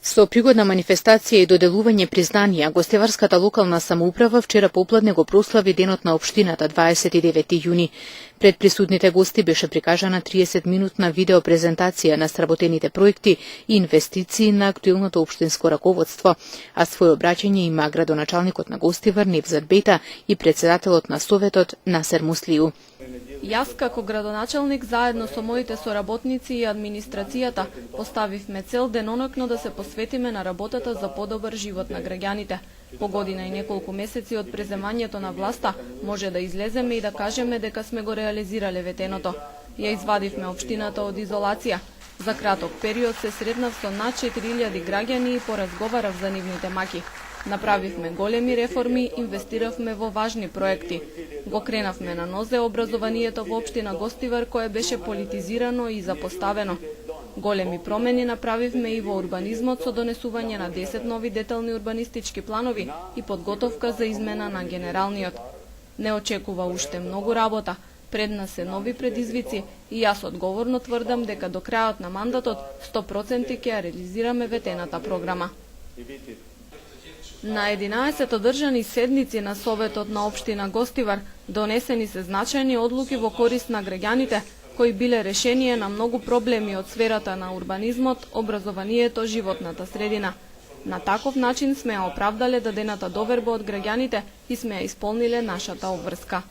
Со пригодна манифестација и доделување признанија, гостеварската локална самоуправа вчера попладне го прослави денот на општината 29 јуни. Пред присутните гости беше прикажана 30-минутна видеопрезентација на сработените проекти и инвестиции на актуелното општинско раководство, а своје обраќање има градоначалникот на Гостивар Невзат Бета и председателот на Советот Насер Муслију. Јас како градоначалник заедно со моите соработници и администрацијата поставивме цел денонокно да се посветиме на работата за подобар живот на граѓаните. По година и неколку месеци од преземањето на власта може да излеземе и да кажеме дека сме го реализирале ветеното. Ја извадивме општината од изолација. За краток период се сретнав со над 4000 граѓани и поразговарав за нивните маки. Направивме големи реформи, инвестиравме во важни проекти. Го кренавме на нозе образованието во општина Гостивар, кое беше политизирано и запоставено. Големи промени направивме и во урбанизмот со донесување на 10 нови детални урбанистички планови и подготовка за измена на генералниот. Не очекува уште многу работа. Пред нас се нови предизвици и јас одговорно тврдам дека до крајот на мандатот 100% ќе ја реализираме ветената програма. На 11 одржани седници на Советот на општина Гостивар донесени се значајни одлуки во корист на граѓаните, кои биле решение на многу проблеми од сферата на урбанизмот, образованието, животната средина. На таков начин сме ја оправдале дадената доверба од граѓаните и сме ја исполниле нашата обврска.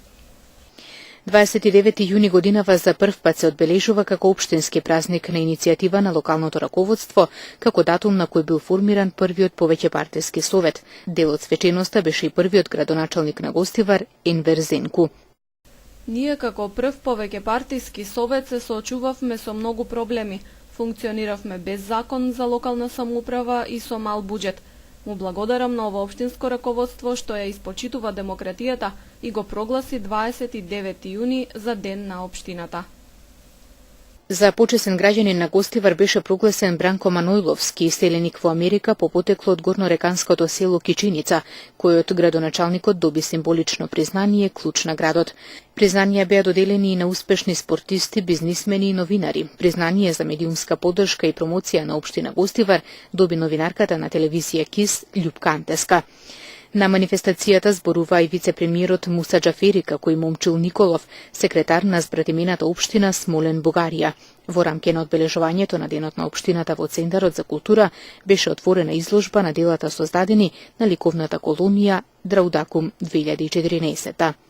29 јуни годинава за прв пат се одбележува како општински празник на иницијатива на локалното раководство, како датум на кој бил формиран првиот повеќепартиски совет. Дел од свеченоста беше и првиот градоначалник на Гостивар, Енвер Зенку. Ние како прв повеќепартиски совет се соочувавме со многу проблеми. Функциониравме без закон за локална самоуправа и со мал буџет. Му благодарам на ова општинско раководство што ја испочитува демократијата и го прогласи 29 јуни за ден на општината. За почесен граѓанин на Гостивар беше прогласен Бранко Манојловски, иселеник во Америка по потекло од горнореканското село Кичиница, којот градоначалникот доби символично признание клуч на градот. Признанија беа доделени и на успешни спортисти, бизнисмени и новинари. Признание за медиумска поддршка и промоција на општина Гостивар доби новинарката на телевизија КИС Љупка Антеска. На манифестацијата зборува и вице-премиерот Муса Џафери, како и Момчил Николов, секретар на збратимената општина Смолен, Бугарија. Во рамке на одбележувањето на денот на општината во Центарот за култура беше отворена изложба на делата создадени на ликовната колонија Драудакум 2014.